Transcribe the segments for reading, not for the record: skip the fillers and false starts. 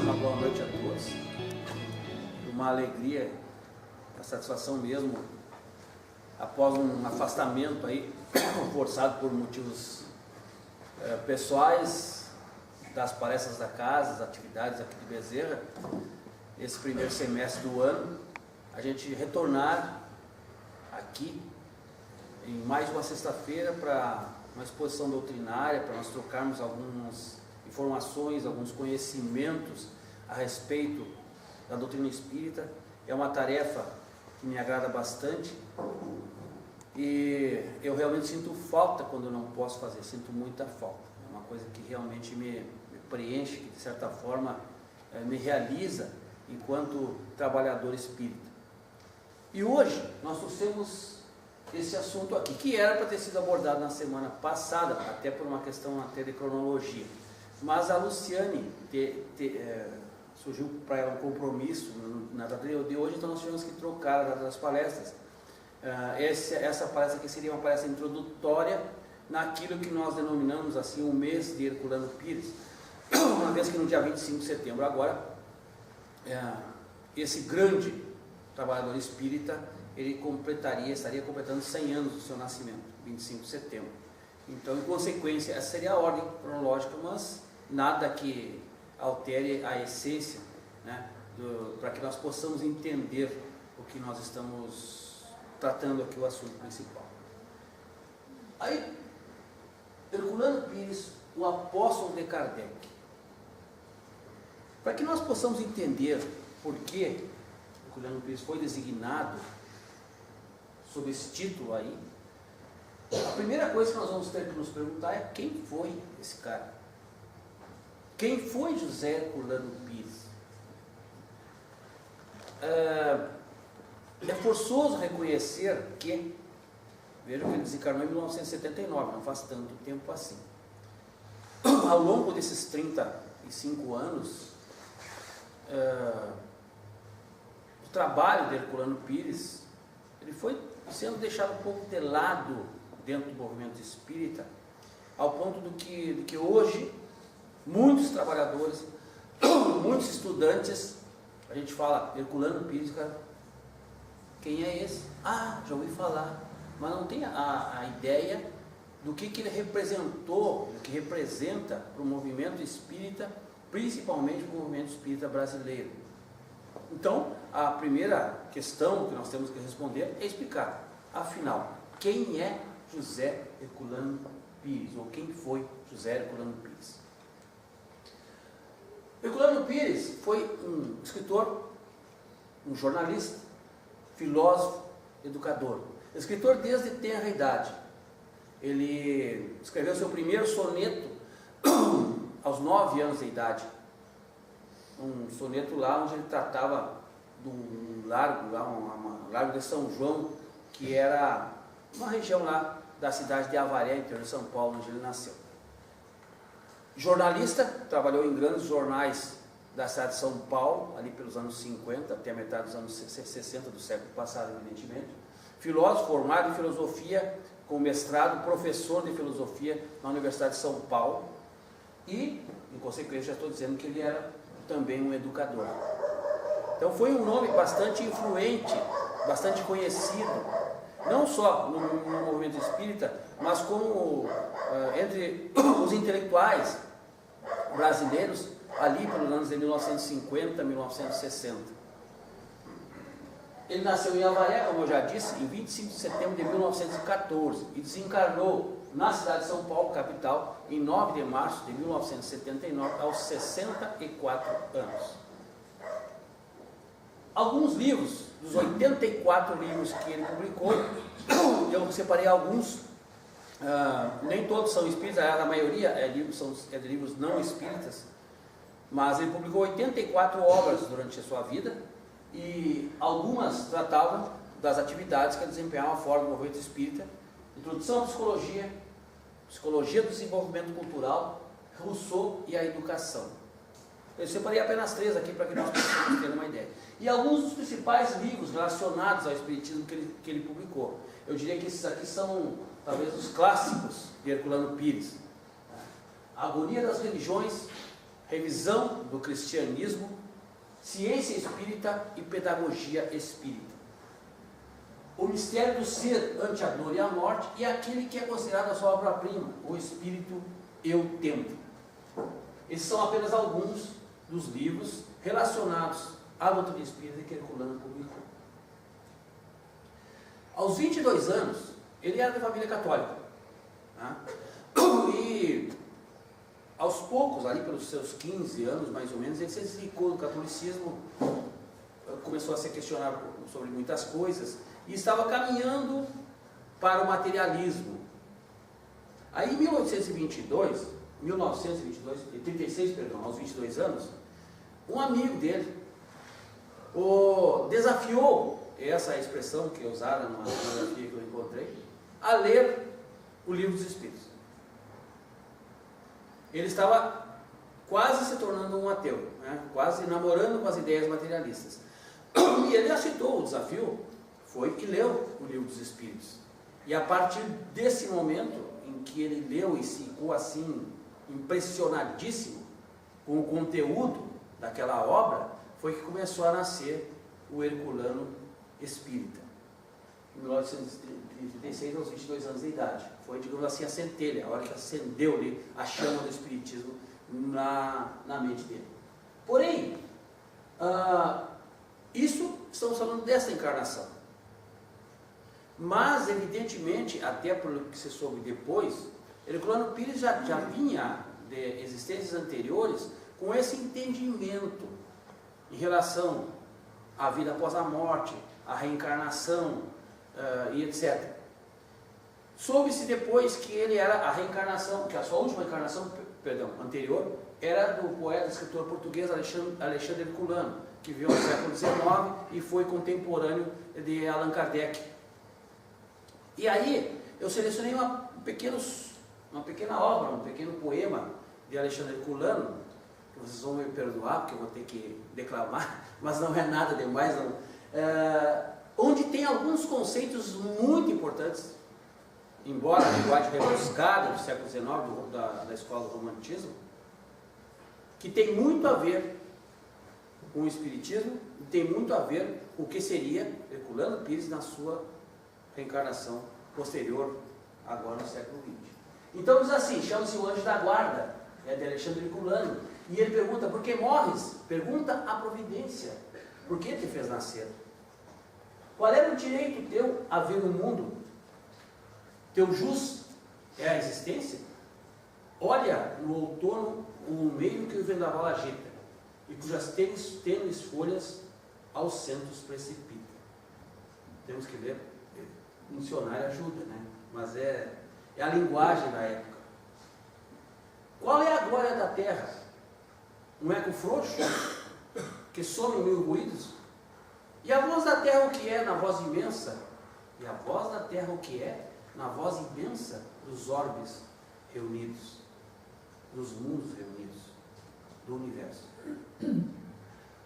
Uma boa noite a todos. Uma alegria, uma satisfação mesmo, após um afastamento aí, forçado por motivos pessoais, das palestras da casa, das atividades aqui de Bezerra, esse primeiro semestre do ano, a gente retornar aqui em mais uma sexta-feira para uma exposição doutrinária, para nós trocarmos algumas informações, alguns conhecimentos a respeito da doutrina espírita. É uma tarefa que me agrada bastante e eu realmente sinto falta quando eu não posso fazer, sinto muita falta. É uma coisa que realmente me preenche, que de certa forma me realiza enquanto trabalhador espírita. E hoje nós trouxemos esse assunto aqui, que era para ter sido abordado na semana passada, até por uma questão até de cronologia. Mas a Luciane surgiu para ela um compromisso na data de hoje, então nós tivemos que trocar a data das palestras. Essa palestra aqui seria uma palestra introdutória naquilo que nós denominamos assim o mês de Herculano Pires, uma vez que no dia 25 de setembro agora, esse grande trabalhador espírita, ele estaria completando 100 anos do seu nascimento, 25 de setembro. Então, em consequência, essa seria a ordem cronológica, mas nada que altere a essência, né, para que nós possamos entender o que nós estamos tratando aqui, o assunto principal. Aí, Herculano Pires, o apóstolo de Kardec. Para que nós possamos entender por que Herculano Pires foi designado sob esse título aí, a primeira coisa que nós vamos ter que nos perguntar é quem foi esse cara? Quem foi José Herculano Pires? É forçoso reconhecer que, vejam que ele desencarnou em 1979, não faz tanto tempo assim. Ao longo desses 35 anos, o trabalho de Herculano Pires, ele foi sendo deixado um pouco de lado dentro do movimento espírita, ao ponto de que hoje muitos trabalhadores, muitos estudantes, a gente fala Herculano Pires, cara, quem é esse? Ah, já ouvi falar, mas não tem a ideia do que ele representou, do que representa para o movimento espírita, principalmente para o movimento espírita brasileiro. Então, a primeira questão que nós temos que responder é explicar, afinal, quem é José Herculano Pires, ou quem foi José Herculano Pires? Herculano Pires foi um escritor, um jornalista, filósofo, educador. Escritor desde tenra idade. Ele escreveu seu primeiro soneto aos 9 anos de idade. Um soneto lá onde ele tratava de um largo, largo de São João, que era uma região lá da cidade de Avaré, interior de São Paulo, onde ele nasceu. Jornalista, trabalhou em grandes jornais da cidade de São Paulo, ali pelos anos 50, até a metade dos anos 60 do século passado, evidentemente. Filósofo, formado em filosofia, com mestrado, professor de filosofia na Universidade de São Paulo. E, em consequência, já estou dizendo que ele era também um educador. Então foi um nome bastante influente, bastante conhecido, não só no movimento espírita, mas como entre os intelectuais brasileiros, ali pelos anos de 1950, 1960. Ele nasceu em Avaré, como eu já disse, em 25 de setembro de 1914 e desencarnou na cidade de São Paulo, capital, em 9 de março de 1979, aos 64 anos. Alguns livros, dos 84 livros que ele publicou, eu separei alguns, nem todos são espíritas, a maioria é de livros não espíritas, mas ele publicou 84 obras durante a sua vida, e algumas tratavam das atividades que ele desempenhava fora do movimento espírita: introdução à psicologia, psicologia do desenvolvimento cultural, Rousseau e a educação. Eu separei apenas 3 aqui para que nós possamos ter uma ideia. E alguns dos principais livros relacionados ao espiritismo que ele publicou. Eu diria que esses aqui são talvez os clássicos de Herculano Pires: Agonia das Religiões, revisão do cristianismo, ciência espírita e pedagogia espírita. O mistério do ser ante a dor e a morte e aquele que é considerado a sua obra-prima, o Espírito Eu-Tempo. Esses são apenas alguns dos livros relacionados à doutrina espírita que Herculano publicou. Aos 22 anos, ele era de família católica. Né? E aos poucos, ali pelos seus 15 anos mais ou menos, ele se dedicou no catolicismo, começou a se questionar sobre muitas coisas e estava caminhando para o materialismo. Aí em 1936, aos 22 anos, um amigo dele o desafiou, essa é a expressão que é usada numa biografia que eu encontrei, a ler o Livro dos Espíritos. Ele estava quase se tornando um ateu, né? Quase namorando com as ideias materialistas. E ele aceitou o desafio, foi e leu o Livro dos Espíritos. E a partir desse momento em que ele leu e ficou assim impressionadíssimo com o conteúdo daquela obra, foi que começou a nascer o Herculano Espírita. Em 1936, aos 22 anos de idade. Foi, digamos assim, a centelha, a hora que acendeu-lhe a chama do Espiritismo na mente dele. Porém, isso estamos falando desta encarnação. Mas, evidentemente, até pelo que se soube depois, Herculano Pires já vinha de existências anteriores com esse entendimento em relação à vida após a morte, à reencarnação e etc. Soube-se depois que ele era a reencarnação, que a sua última encarnação, anterior, era do poeta e escritor português Alexandre Herculano, que viveu no século XIX e foi contemporâneo de Allan Kardec. E aí, eu selecionei uma pequena obra, um pequeno poema de Alexandre Herculano, que vocês vão me perdoar, porque eu vou ter que declamar, mas não é nada demais, não. Onde tem alguns conceitos muito importantes, embora a linguagem rebuscada do século XIX, da escola do romantismo, que tem muito a ver com o Espiritismo, e tem muito a ver com o que seria Herculano Pires na sua reencarnação posterior, agora no século XX. Então diz assim, chama-se o Anjo da Guarda, é de Alexandre Herculano, e ele pergunta, por que morres? Pergunta a providência, por que te fez nascer? Qual era o direito teu a ver no mundo? Teu jus é a existência? Olha no outono o lumeiro que o vendaval agita, e cujas tênues folhas aos centros precipita. Temos que ver, o dicionário ajuda, né? Mas é a linguagem da época. Qual é a glória da terra? Um eco frouxo, que some em mil ruídos? E a voz da terra o que é na voz imensa? E a voz da terra o que é na voz imensa dos orbes reunidos, dos mundos reunidos, do universo.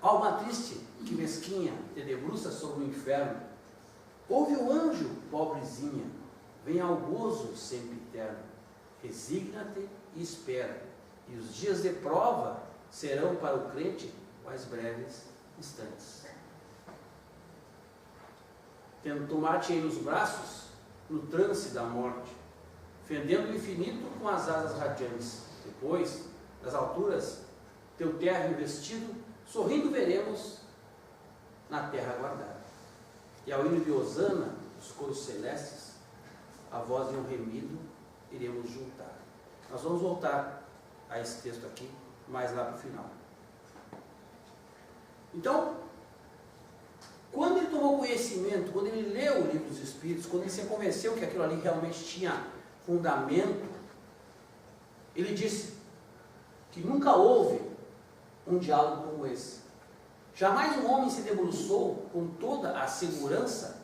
Alma triste que mesquinha te debruça sobre o inferno, ouve o anjo, pobrezinha, vem ao gozo sempre eterno, resigna-te e espera, e os dias de prova serão para o crente quais breves instantes. Tento tomar-te nos braços, no trance da morte, fendendo o infinito com as asas radiantes. Depois, das alturas, teu terra investido, sorrindo veremos na terra guardada. E ao hino de Hosana, dos coros celestes, a voz de um remido, iremos juntar. Nós vamos voltar a esse texto aqui, mais lá para o final. Então, quando ele tomou conhecimento, quando ele leu o Livro dos Espíritos, quando ele se convenceu que aquilo ali realmente tinha fundamento, ele disse que nunca houve um diálogo como esse. Jamais um homem se debruçou com toda a segurança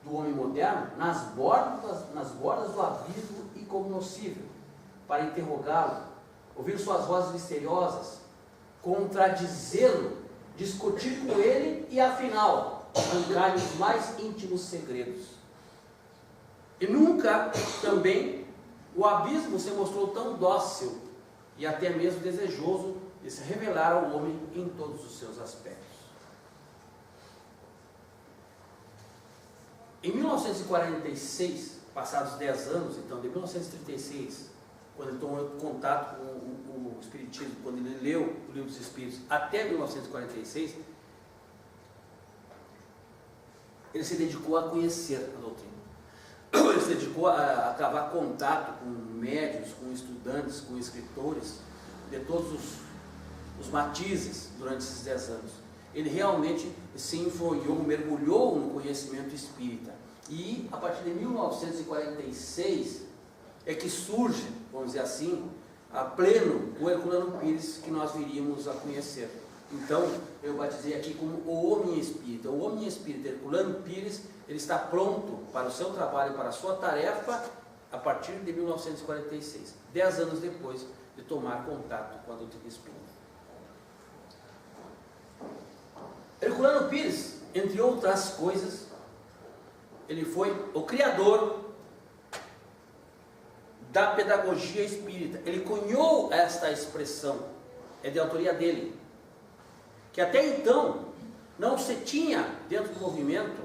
do homem moderno nas bordas do abismo incognoscível, para interrogá-lo, ouvir suas vozes misteriosas, contradizê-lo, discutir com ele e, afinal, arrancar os mais íntimos segredos. E nunca, também, o abismo se mostrou tão dócil e até mesmo desejoso de se revelar ao homem em todos os seus aspectos. Em 1946, passados 10 anos, então, de 1936, quando ele tomou contato com o Espiritismo, quando ele leu o Livro dos Espíritos, até 1946, ele se dedicou a conhecer a doutrina. Ele se dedicou a travar contato com médiuns, com estudantes, com escritores, de todos os matizes durante esses 10 anos. Ele realmente se enfolhou, mergulhou no conhecimento espírita. E a partir de 1946 é que surge, vamos dizer assim, a pleno o Herculano Pires que nós viríamos a conhecer. Então, eu batizei aqui como o homem espírita. O homem espírita Herculano Pires, ele está pronto para o seu trabalho, para a sua tarefa, a partir de 1946, 10 anos depois de tomar contato com a doutrina espírita. Herculano Pires, entre outras coisas, ele foi o criador da pedagogia espírita. Ele cunhou esta expressão, é de autoria dele, que até então não se tinha dentro do movimento,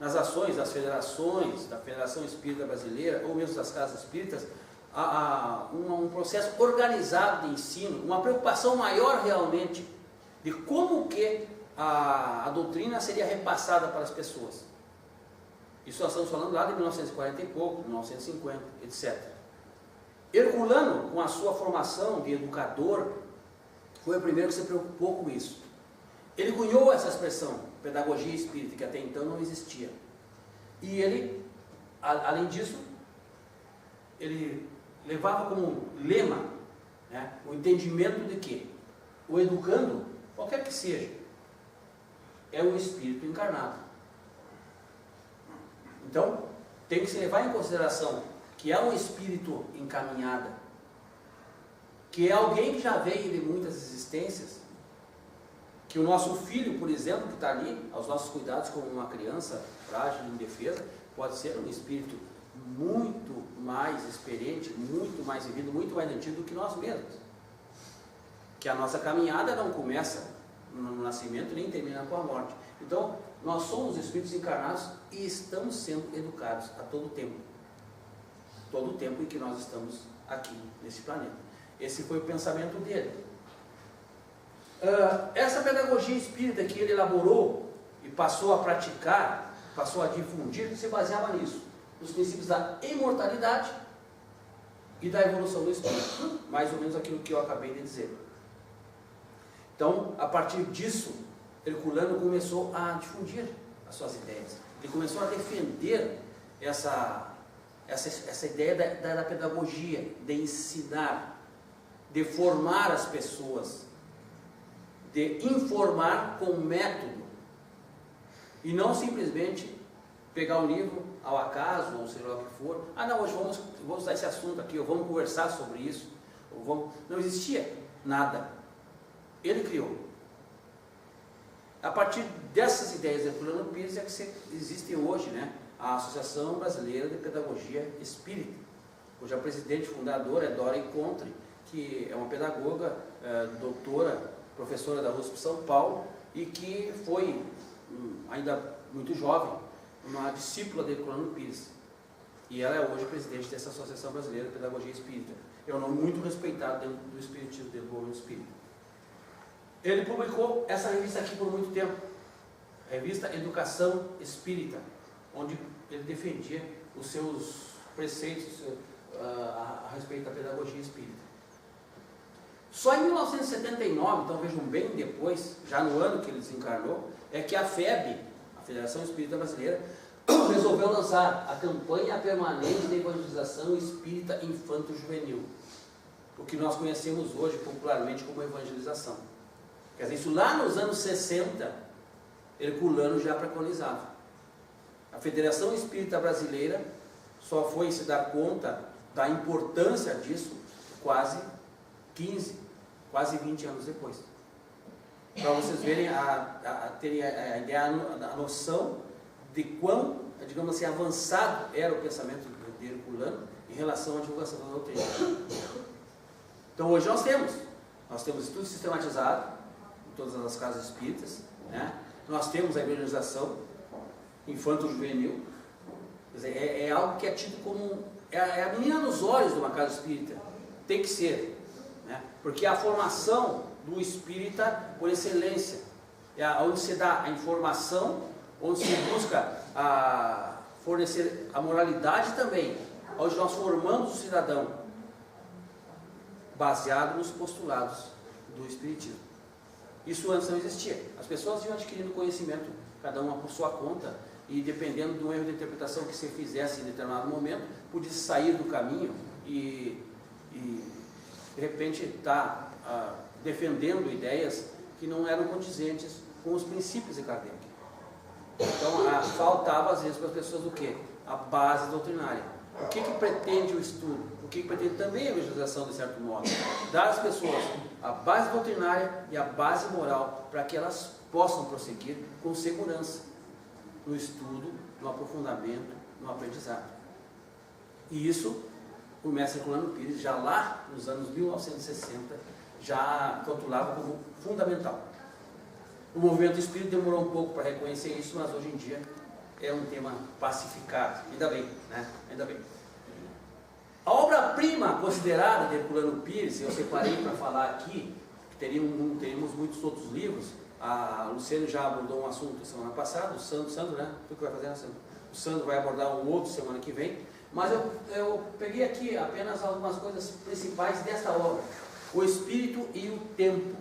nas ações das federações, da Federação Espírita Brasileira, ou mesmo das casas espíritas, um processo organizado de ensino, uma preocupação maior realmente de como que a doutrina seria repassada para as pessoas. Isso nós estamos falando lá de 1940 e pouco, 1950, etc. Herculano, com a sua formação de educador, foi o primeiro que se preocupou com isso. Ele cunhou essa expressão, pedagogia espírita, que até então não existia. E ele, além disso, ele levava como lema, né, o entendimento de que o educando, qualquer que seja, é o espírito encarnado. Então, tem que se levar em consideração que é um espírito encaminhado, que é alguém que já veio de muitas existências, que o nosso filho, por exemplo, que está ali, aos nossos cuidados como uma criança frágil, indefesa, pode ser um espírito muito mais experiente, muito mais vivido, muito mais antigo do que nós mesmos. Que a nossa caminhada não começa no nascimento nem termina com a morte. Então, nós somos espíritos encarnados e estamos sendo educados a todo tempo em que nós estamos aqui nesse planeta. Esse foi o pensamento dele. Essa pedagogia espírita que ele elaborou e passou a praticar, passou a difundir, se baseava nisso, nos princípios da imortalidade e da evolução do espírito, mais ou menos aquilo que eu acabei de dizer. Então, a partir disso, Herculano começou a difundir as suas ideias. Ele começou a defender essa ideia da pedagogia, de ensinar, de formar as pessoas, de informar com método, e não simplesmente pegar um livro ao acaso, ou sei lá o que for, não, hoje vamos usar esse assunto aqui, ou vamos conversar sobre isso, não existia nada. Ele criou. A partir dessas ideias de Herculano Pires é que existe hoje, né, a Associação Brasileira de Pedagogia Espírita, cuja presidente fundadora é Dora Encontre, que é uma pedagoga, doutora, professora da USP São Paulo, e que foi, ainda muito jovem, uma discípula de Herculano Pires. E ela é hoje presidente dessa Associação Brasileira de Pedagogia Espírita. É um nome muito respeitado dentro do espiritismo, dentro do movimento espírita. Ele publicou essa revista aqui por muito tempo, a revista Educação Espírita, onde ele defendia os seus preceitos a respeito da pedagogia espírita. Só em 1979, então vejam bem depois, já no ano que ele desencarnou, é que a FEB, a Federação Espírita Brasileira, resolveu lançar a campanha permanente de evangelização espírita infanto-juvenil, o que nós conhecemos hoje popularmente como evangelização. Quer dizer, isso lá nos anos 60, Herculano já preconizava. A Federação Espírita Brasileira só foi se dar conta da importância disso quase 20 anos depois. Para vocês verem, terem a ideia, a noção de quão, digamos assim, avançado era o pensamento de Herculano em relação à divulgação da doutrina. Então hoje nós temos estudo sistematizado em todas as casas espíritas, né? Nós temos a evangelização infanto-juvenil, quer dizer, é algo que é tido como, é a menina nos olhos de uma casa espírita, tem que ser, né? Porque a formação do espírita por excelência, onde se dá a informação, onde se busca fornecer a moralidade também, onde nós formamos o cidadão, baseado nos postulados do Espiritismo. Isso antes não existia. As pessoas iam adquirindo conhecimento, cada uma por sua conta, e dependendo de um erro de interpretação que você fizesse em determinado momento, podia sair do caminho e de repente estar defendendo ideias que não eram condizentes com os princípios de Kardec. Então, faltava às vezes para as pessoas o quê? A base doutrinária. O que pretende o estudo? O que pretende também a evangelização, de certo modo? Dar às pessoas a base doutrinária e a base moral para que elas possam prosseguir com segurança no estudo, no aprofundamento, no aprendizado. E isso o mestre Herculano Pires, já lá nos anos 1960, já rotulava como fundamental. O movimento espírita demorou um pouco para reconhecer isso, mas hoje em dia é um tema pacificado. Ainda bem, né? Ainda bem. A obra-prima considerada de Herculano Pires, eu separei para falar aqui, teríamos muitos outros livros. A Luciane já abordou um assunto semana passada, o Sandro, né? Tu que vai fazer, Sandro? O Sandro vai abordar um outro semana que vem. Mas eu peguei aqui apenas algumas coisas principais desta obra. O Espírito e o Tempo.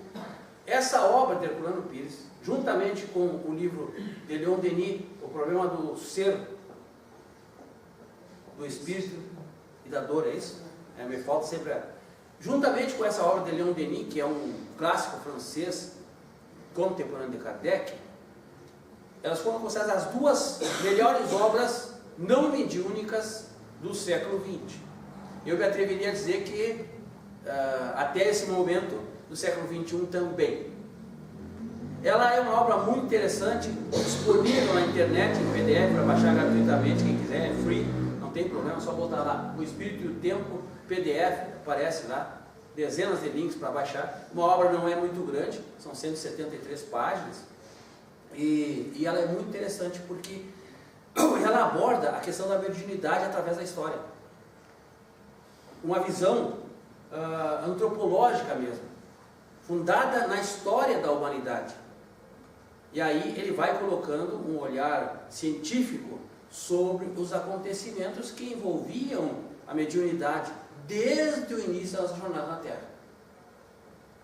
Essa obra de Herculano Pires, juntamente com o livro de Leon Denis, O Problema do Ser, do Espírito e da Dor, é isso? Me falta sempre juntamente com essa obra de Leon Denis, que é um clássico francês contemporâneo de Kardec, elas foram consideradas as duas melhores obras não mediúnicas do século XX. Eu me atreveria a dizer que até esse momento do século XXI também. Ela é uma obra muito interessante, disponível na internet, em PDF, para baixar gratuitamente, quem quiser, é free, não tem problema, é só botar lá, O Espírito e o Tempo, PDF, aparece lá, dezenas de links para baixar. Uma obra não é muito grande, são 173 páginas, e ela é muito interessante porque ela aborda a questão da mediunidade através da história. Uma visão antropológica mesmo, fundada na história da humanidade. E aí ele vai colocando um olhar científico sobre os acontecimentos que envolviam a mediunidade desde o início da nossa jornada na Terra.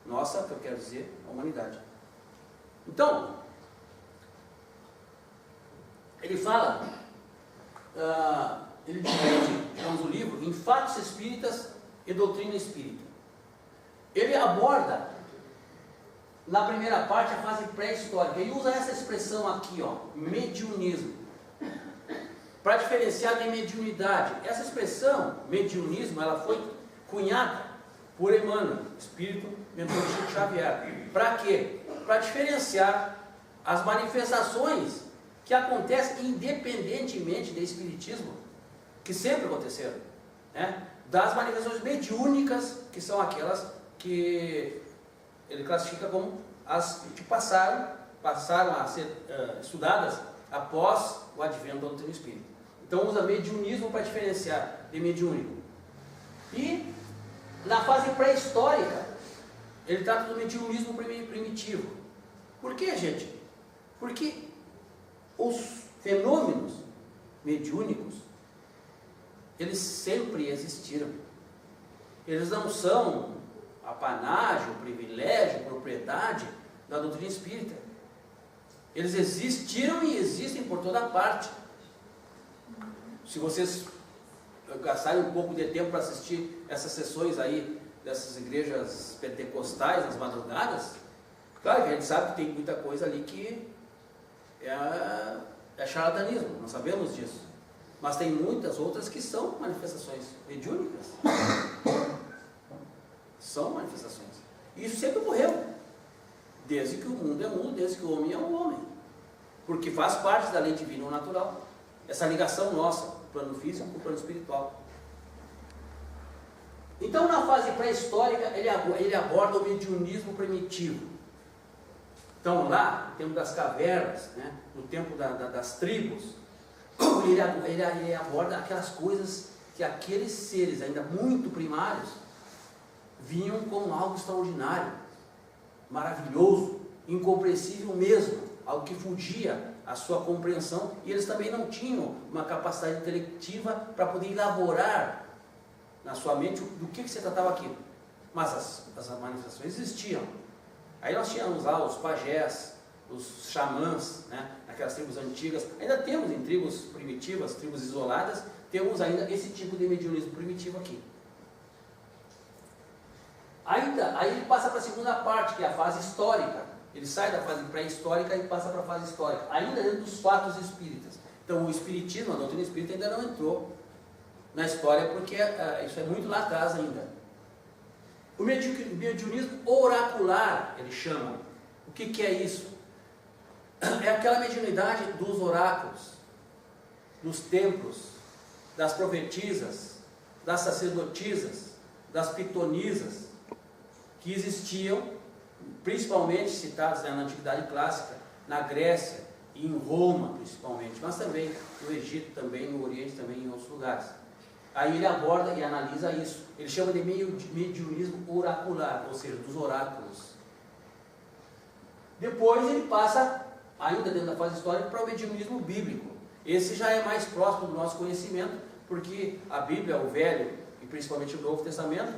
Nossa, que eu quero dizer, a humanidade. Então, ele fala, ele divide, digamos, o livro em fatos espíritas e doutrina espírita. Ele aborda, na primeira parte, a fase pré-histórica. Ele usa essa expressão aqui, ó, mediunismo, para diferenciar de mediunidade. Essa expressão, mediunismo, ela foi cunhada por Emmanuel, espírito mentor de Chico Xavier. Para quê? Para diferenciar as manifestações que acontecem independentemente do espiritismo, que sempre aconteceram, né? Das manifestações mediúnicas, que são aquelas que ele classifica como as que passaram a ser estudadas após o advento da doutrina espírita. Então usa mediunismo para diferenciar de mediúnico. E na fase pré-histórica, ele trata do mediunismo primitivo. Por quê, gente? Porque os fenômenos mediúnicos, eles sempre existiram. Eles não são apanágio, privilégio, propriedade da doutrina espírita. Eles existiram e existem por toda parte. Se vocês gastarem um pouco de tempo para assistir essas sessões aí dessas igrejas pentecostais nas madrugadas, claro que a gente sabe que tem muita coisa ali que é charlatanismo, nós sabemos disso. Mas tem muitas outras que são manifestações mediúnicas. São manifestações. E isso sempre ocorreu. Desde que o mundo é mundo, desde que o homem é um homem. Porque faz parte da lei divina ou natural. Essa ligação nossa, plano físico com o plano espiritual. Então, na fase pré-histórica, ele aborda o mediunismo primitivo. Então, lá, no tempo das cavernas, né, no tempo das tribos, ele aborda aquelas coisas que aqueles seres ainda muito primários vinham como algo extraordinário, maravilhoso, incompreensível mesmo, algo que fugia à sua compreensão, e eles também não tinham uma capacidade intelectiva para poder elaborar na sua mente do que se tratava aquilo. Mas as manifestações existiam. Aí nós tínhamos lá os pajés, os xamãs, né, naquelas tribos antigas. Ainda temos em tribos primitivas, tribos isoladas, temos ainda esse tipo de mediunismo primitivo aqui. Aí ele passa para a segunda parte, que é a fase histórica. Ele sai da fase pré-histórica e passa para a fase histórica, ainda dentro dos fatos espíritas. Então o espiritismo, a doutrina espírita ainda não entrou na história, porque isso é muito lá atrás ainda. O mediunismo oracular, ele chama. O que é isso? É aquela mediunidade dos oráculos, dos templos, das profetisas, das sacerdotisas, das pitonisas, que existiam, principalmente citadas na Antiguidade Clássica, na Grécia e em Roma, principalmente, mas também no Egito, também no Oriente, também em outros lugares. Aí ele aborda e analisa isso. Ele chama de mediunismo oracular, ou seja, dos oráculos. Depois ele passa, ainda dentro da fase histórica, para o mediunismo bíblico. Esse já é mais próximo do nosso conhecimento, porque a Bíblia, o Velho e principalmente o Novo Testamento,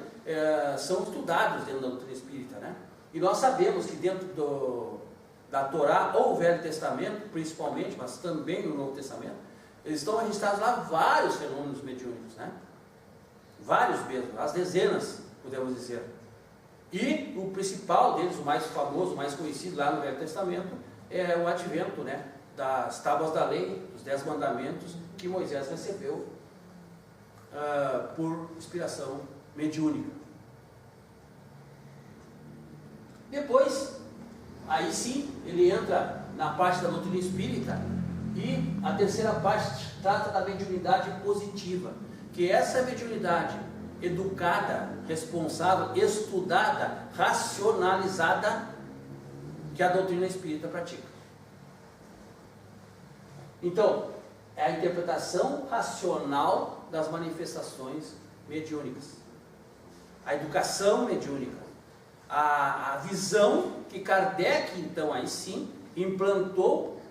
são estudados dentro da doutrina espírita, né? E nós sabemos que dentro da Torá, ou o Velho Testamento, principalmente, mas também no Novo Testamento, eles estão registrados lá vários fenômenos mediúnicos, né? Vários mesmo, as dezenas, podemos dizer. E o principal deles, o mais famoso, o mais conhecido lá no Velho Testamento, é o advento, né, das tábuas da lei, dos 10 mandamentos que Moisés recebeu por inspiração mediúnica. Depois, aí sim, ele entra na parte da doutrina espírita, e a terceira parte trata da mediunidade positiva, que é essa mediunidade educada, responsável, estudada, racionalizada, que a doutrina espírita pratica. Então, é a interpretação racional das manifestações mediúnicas, a educação mediúnica, a visão que Kardec, então, aí sim, implantou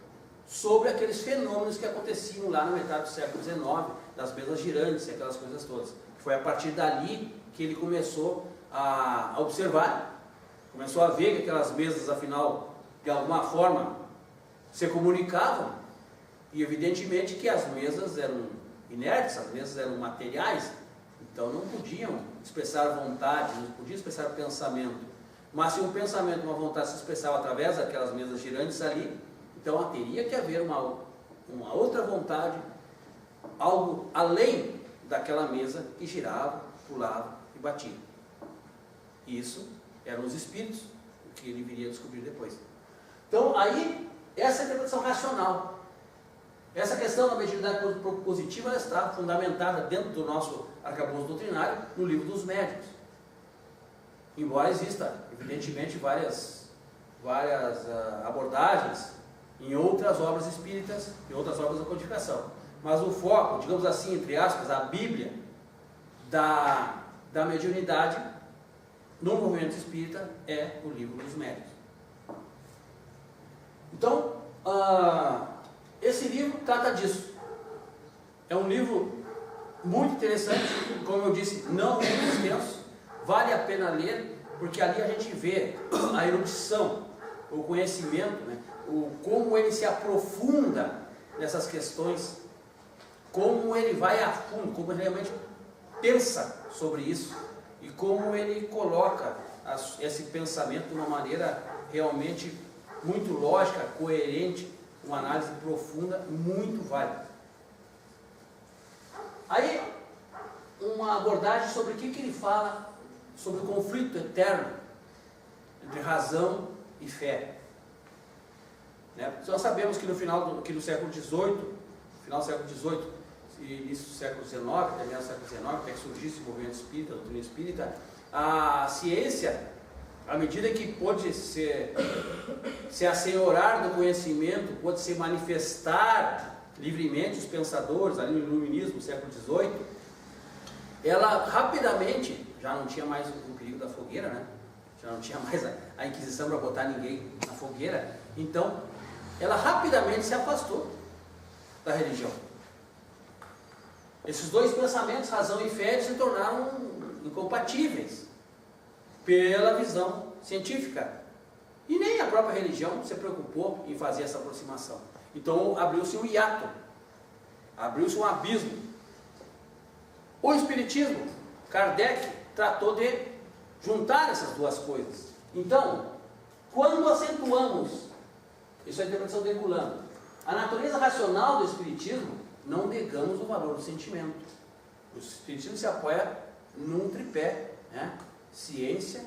sobre aqueles fenômenos que aconteciam lá na metade do século XIX, das mesas girantes e aquelas coisas todas. Foi a partir dali que ele começou a observar, começou a ver que aquelas mesas, afinal, de alguma forma, se comunicavam, e evidentemente que as mesas eram inertes, as mesas eram materiais, então não podiam expressar vontade, não podiam expressar pensamento. Mas se um pensamento, uma vontade se expressava através daquelas mesas girantes ali, então teria que haver uma outra vontade, algo além daquela mesa que girava, pulava e batia. Isso eram os espíritos, o que ele viria a descobrir depois. Então aí, essa é a interpretação racional. Essa questão da mediunidade positiva, ela está fundamentada dentro do nosso arcabouço doutrinário, no livro dos médiuns. Embora exista, evidentemente, várias abordagens em outras obras espíritas e outras obras da codificação. Mas o foco, digamos assim, entre aspas, a Bíblia da mediunidade no movimento espírita é o livro dos médiuns. Então, esse livro trata disso. É um livro muito interessante, como eu disse, não muito extenso, vale a pena ler, porque ali a gente vê a erudição, o conhecimento, né? Como ele se aprofunda nessas questões, como ele vai a fundo, como ele realmente pensa sobre isso, e como ele coloca esse pensamento de uma maneira realmente muito lógica, coerente, uma análise profunda, muito válida. Aí, uma abordagem sobre o que ele fala sobre o conflito eterno entre razão e fé. Né? Nós sabemos que no século XVIII, final do século XVIII, início do século XIX, terminado do século XIX, até que surgisse o movimento espírita, a doutrina espírita, a ciência, à medida que pôde se assenhorar do conhecimento, pôde se manifestar livremente os pensadores, ali no iluminismo, século XVIII, ela rapidamente, já não tinha mais o perigo da fogueira, né? Já não tinha mais a Inquisição para botar ninguém na fogueira, então ela rapidamente se afastou da religião. Esses dois pensamentos, razão e fé, se tornaram incompatíveis pela visão científica. E nem a própria religião se preocupou em fazer essa aproximação. Então abriu-se um hiato, abriu-se um abismo. O Espiritismo, Kardec tratou de juntar essas duas coisas. Então, quando acentuamos, isso é a interpretação de Herculano, a natureza racional do Espiritismo, não negamos o valor do sentimento. O Espiritismo se apoia num tripé, né? Ciência,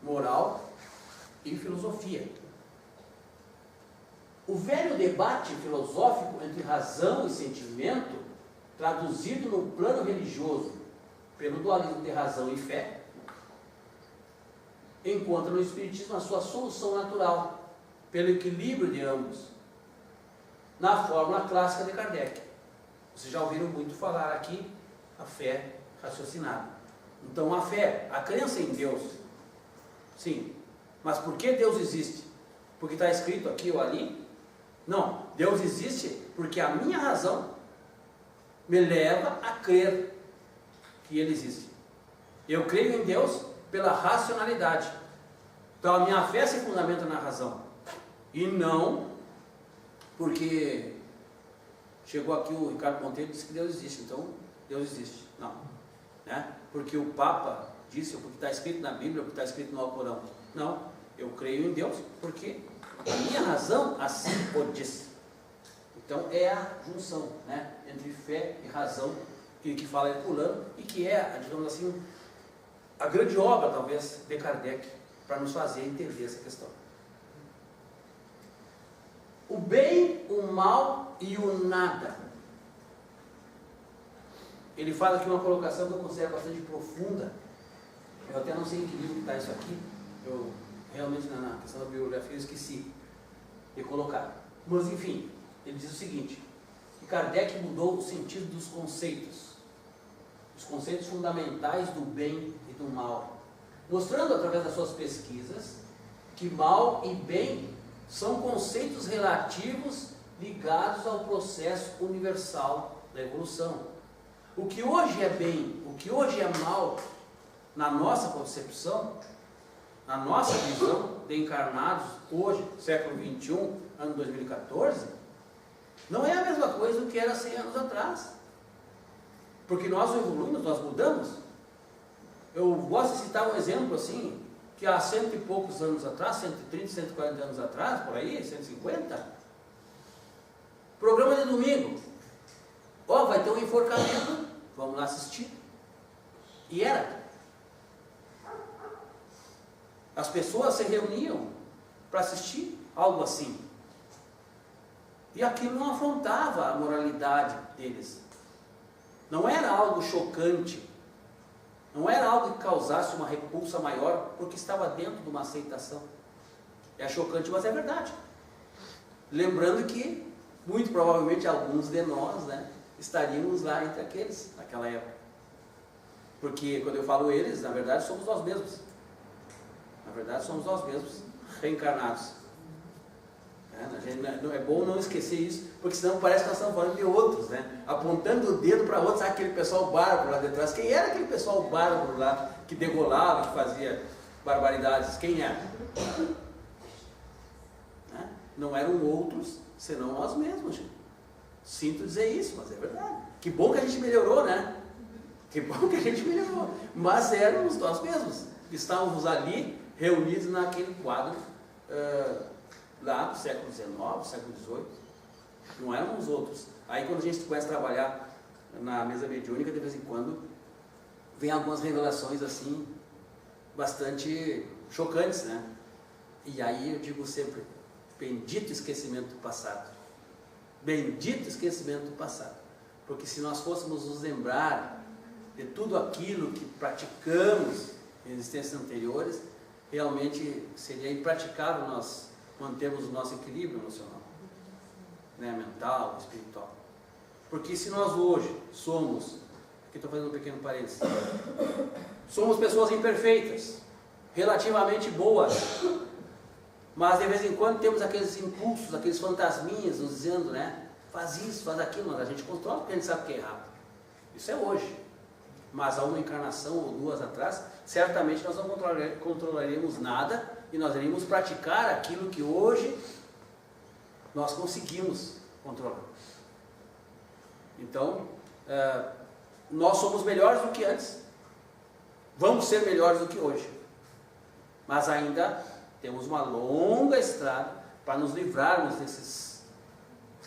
moral e filosofia. O velho debate filosófico entre razão e sentimento, traduzido no plano religioso pelo dualismo de razão e fé, encontra no Espiritismo a sua solução natural, pelo equilíbrio de ambos, na fórmula clássica de Kardec. Vocês já ouviram muito falar aqui, a fé raciocinada. Então a fé, a crença em Deus, sim, mas por que Deus existe? Porque está escrito aqui ou ali? Não, Deus existe porque a minha razão me leva a crer que Ele existe. Eu creio em Deus pela racionalidade. Então a minha fé se fundamenta na razão. E não porque chegou aqui o Ricardo Monteiro e disse que Deus existe, então Deus existe. Não. Né? Porque o Papa disse, ou porque está escrito na Bíblia, ou porque está escrito no Alcorão. Não, eu creio em Deus porque a minha razão assim o diz. Então é a junção, né, entre fé e razão que fala Herculano e que é, digamos assim, a grande obra, talvez, de Kardec para nos fazer entender essa questão. O bem, o mal e o nada. Ele faz aqui uma colocação que eu considero bastante profunda. Eu até não sei em que livro está isso aqui. Eu realmente, na questão da bibliografia, eu esqueci de colocar. Mas, enfim, ele diz o seguinte, que Kardec mudou o sentido dos conceitos. Os conceitos fundamentais do bem e do mal. Mostrando, através das suas pesquisas, que mal e bem são conceitos relativos ligados ao processo universal da evolução. O que hoje é bem, o que hoje é mal, na nossa concepção, na nossa visão de encarnados, hoje, século XXI, ano 2014, não é a mesma coisa do que era 100 anos atrás. Porque nós evoluímos, nós mudamos. Eu gosto de citar um exemplo assim, que há 100 e poucos anos atrás, 130, 140 anos atrás, por aí, 150, programa de domingo, ó, vai ter um enforcamento, vamos lá assistir. E era. As pessoas se reuniam para assistir algo assim. E aquilo não afrontava a moralidade deles. Não era algo chocante. Não era algo que causasse uma repulsa maior, porque estava dentro de uma aceitação. É chocante, mas é verdade. Lembrando que, muito provavelmente, alguns de nós, né, estaríamos lá entre aqueles, naquela época. Porque, quando eu falo eles, na verdade, somos nós mesmos. Na verdade, somos nós mesmos, reencarnados. É bom não esquecer isso, porque senão parece que nós estamos falando de outros, né? Apontando o dedo para outros, aquele pessoal bárbaro lá detrás. Quem era aquele pessoal bárbaro lá, que degolava, que fazia barbaridades? Quem era? Né? Não eram outros, senão nós mesmos, gente. Sinto dizer isso, mas é verdade. Que bom que a gente melhorou, né? Que bom que a gente melhorou. Mas éramos nós mesmos. Estávamos ali, reunidos naquele quadro lá do século XIX, século XVIII, não eram os outros. Aí quando a gente começa a trabalhar na mesa mediúnica, de vez em quando, vem algumas revelações assim, bastante chocantes, né? E aí eu digo sempre, bendito esquecimento do passado. Bendito esquecimento do passado. porque se nós fôssemos nos lembrar de tudo aquilo que praticamos em existências anteriores, realmente seria impraticável nós mantermos o nosso equilíbrio emocional, né, mental, espiritual. Porque se nós hoje somos, aqui estou fazendo um pequeno parênteses, somos pessoas imperfeitas, relativamente boas, mas de vez em quando temos aqueles impulsos, aqueles fantasminhas nos dizendo, né, faz isso, faz aquilo, mas a gente controla porque a gente sabe que é errado. Isso é hoje. Mas há uma encarnação ou duas atrás, certamente nós não controlaremos nada e nós iremos praticar aquilo que hoje nós conseguimos controlar. Então, nós somos melhores do que antes, vamos ser melhores do que hoje, mas ainda temos uma longa estrada para nos livrarmos desses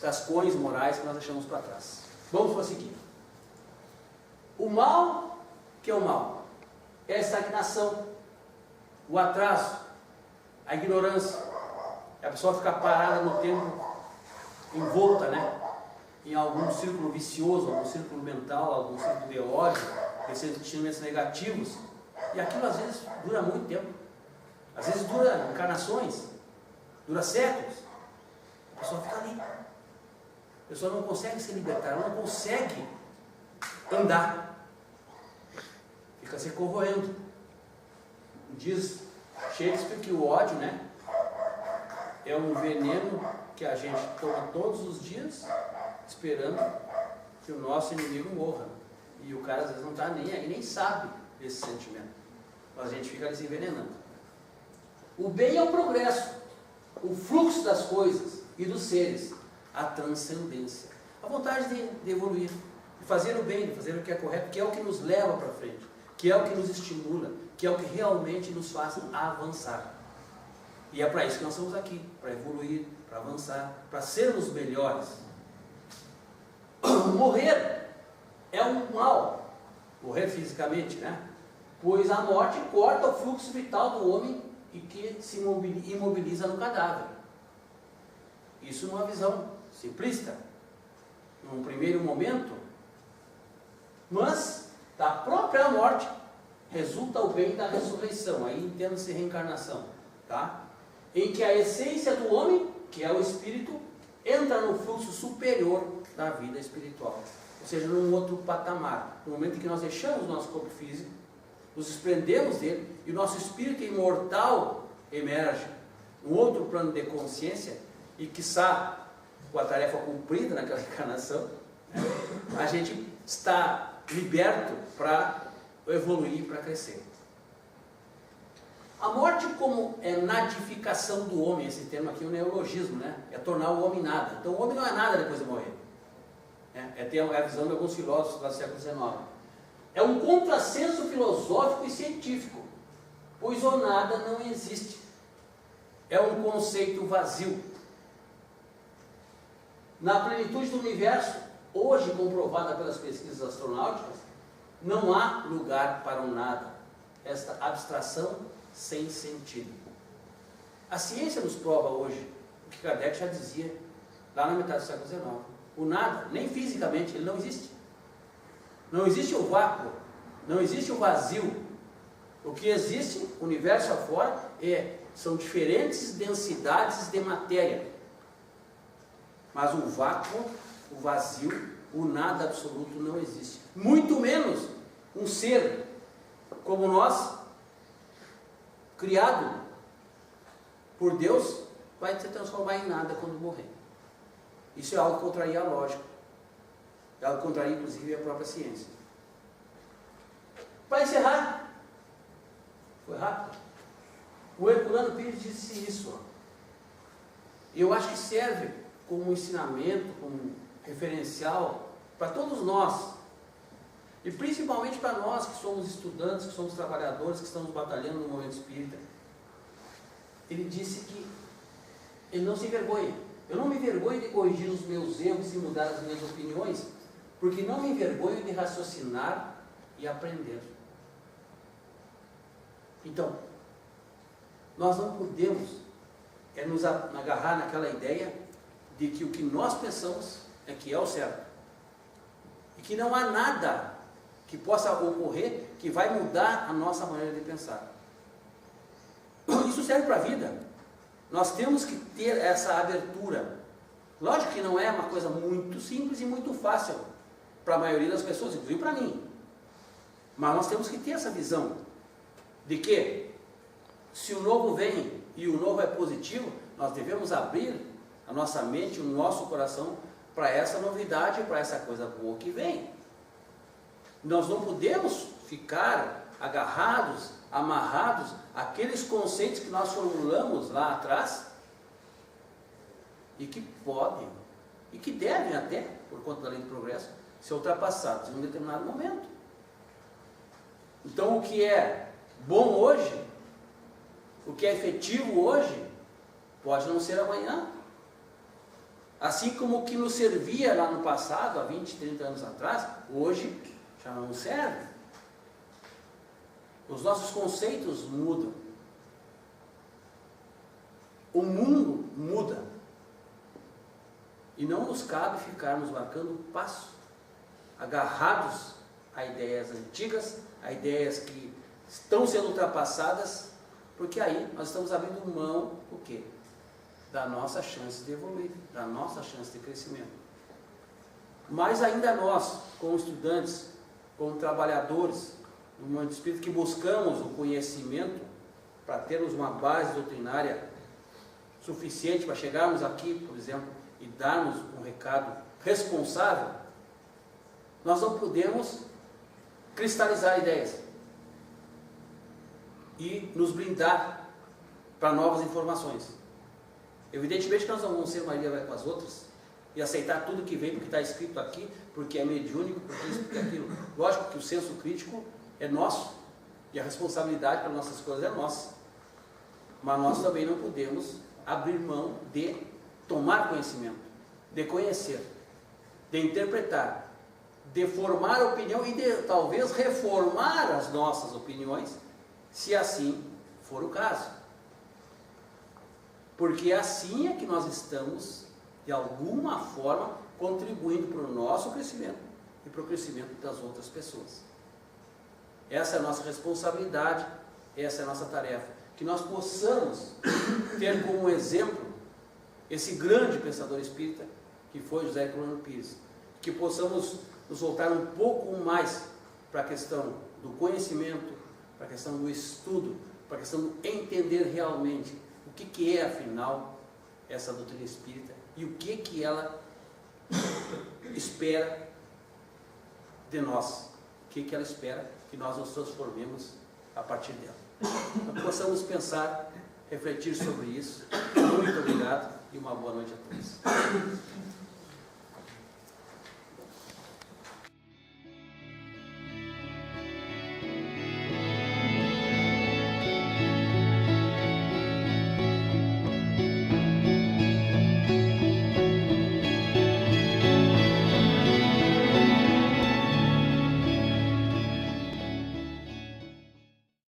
cascões morais que nós deixamos para trás. Vamos prosseguir. O mal, que é o mal? É a estagnação, o atraso, a ignorância. A pessoa ficar parada no tempo, envolta, né, em algum círculo vicioso, algum círculo mental, algum círculo de ódio, de sentimentos negativos. E aquilo às vezes dura muito tempo. Às vezes dura encarnações, dura séculos. A pessoa fica ali. A pessoa não consegue se libertar, ela não consegue andar. Fica se corroendo. Diz Shakespeare que o ódio, né, é um veneno que a gente toma todos os dias, esperando que o nosso inimigo morra. E o cara às vezes não está nem aí, nem sabe desse sentimento. Mas a gente fica ali se envenenando. O bem é o progresso, o fluxo das coisas e dos seres, a transcendência, a vontade de evoluir, de fazer o bem, de fazer o que é correto, que é o que nos leva para frente, que é o que nos estimula, que é o que realmente nos faz avançar. E é para isso que nós estamos aqui, para evoluir, para avançar, para sermos melhores. Morrer é um mal, morrer fisicamente, né? Pois a morte corta o fluxo vital do homem e que se imobiliza no cadáver. Isso numa visão simplista, num primeiro momento, mas da própria morte resulta o bem da ressurreição, aí entenda-se reencarnação, tá? Em que a essência do homem, que é o espírito, entra no fluxo superior da vida espiritual, ou seja, num outro patamar, no momento em que nós deixamos o nosso corpo físico, nos desprendemos dele, e o nosso espírito imortal emerge, um outro plano de consciência, e quiçá, com a tarefa cumprida naquela encarnação, a gente está liberto para evoluir, para crescer. A morte como é nadificação do homem, esse termo aqui é um neologismo, né? É tornar o homem nada. Então o homem não é nada depois de morrer. É a visão de alguns filósofos do século XIX. É um contrassenso filosófico e científico, pois o nada não existe. É um conceito vazio. Na plenitude do universo, hoje comprovada pelas pesquisas astronáuticas, não há lugar para o nada. Esta abstração sem sentido. A ciência nos prova hoje o que Kardec já dizia lá na metade do século XIX. O nada, nem fisicamente, ele não existe. Não existe o vácuo, não existe o vazio. O que existe, o universo afora, são diferentes densidades de matéria. Mas o vácuo, o vazio, o nada absoluto não existe. Muito menos um ser como nós, criado por Deus, vai se transformar em nada quando morrer. Isso é algo que contraria a lógica. É algo que contraria, inclusive, a própria ciência. Para encerrar, foi rápido. O Herculano Pires disse isso. Ó. Eu acho que serve como ensinamento, como referencial para todos nós. E principalmente para nós que somos estudantes, que somos trabalhadores, que estamos batalhando no movimento espírita. Ele disse que ele não se envergonha. Eu não me envergonho de corrigir os meus erros e mudar as minhas opiniões, porque não me envergonho de raciocinar e aprender. Então, nós não podemos nos agarrar naquela ideia de que o que nós pensamos é que é o certo. que não há nada que possa ocorrer que vai mudar a nossa maneira de pensar. Isso serve para a vida. Nós temos que ter essa abertura. Lógico que não é uma coisa muito simples e muito fácil para a maioria das pessoas, inclusive para mim. Mas nós temos que ter essa visão de que, se o novo vem e o novo é positivo, nós devemos abrir a nossa mente, o nosso coração para essa novidade, para essa coisa boa que vem. Nós não podemos ficar agarrados, amarrados àqueles conceitos que nós formulamos lá atrás e que podem, e que devem até, por conta da lei do progresso, ser ultrapassados em um determinado momento. Então, o que é bom hoje, o que é efetivo hoje, pode não ser amanhã. Assim como o que nos servia lá no passado, há 20, 30 anos atrás, hoje já não serve. Os nossos conceitos mudam. O mundo muda. E não nos cabe ficarmos marcando passo, agarrados a ideias antigas, a ideias que estão sendo ultrapassadas, porque aí nós estamos abrindo mão o quê? Da nossa chance de evoluir, da nossa chance de crescimento. Mas ainda nós, como estudantes, como trabalhadores do movimento espírita, que buscamos o conhecimento para termos uma base doutrinária suficiente para chegarmos aqui, por exemplo, e darmos um recado responsável, nós não podemos cristalizar ideias e nos blindar para novas informações. Evidentemente que nós não vamos ser Maria vai com as outras e aceitar tudo que vem porque está escrito aqui, porque é mediúnico, porque isso, porque aquilo. Lógico que o senso crítico é nosso e a responsabilidade para nossas coisas é nossa. Mas nós também não podemos abrir mão de tomar conhecimento, de conhecer, de interpretar, de formar opinião e de talvez reformar as nossas opiniões, se assim for o caso. Porque assim é que nós estamos, de alguma forma, contribuindo para o nosso crescimento e para o crescimento das outras pessoas. Essa é a nossa responsabilidade, essa é a nossa tarefa. Que nós possamos ter como exemplo esse grande pensador espírita que foi José Herculano Pires. Que possamos nos voltar um pouco mais para a questão do conhecimento, para a questão do estudo, para a questão do entender realmente o que é, afinal, essa doutrina espírita e o que ela espera de nós, o que ela espera que nós nos transformemos a partir dela. Então, possamos pensar, refletir sobre isso. Muito obrigado e uma boa noite a todos.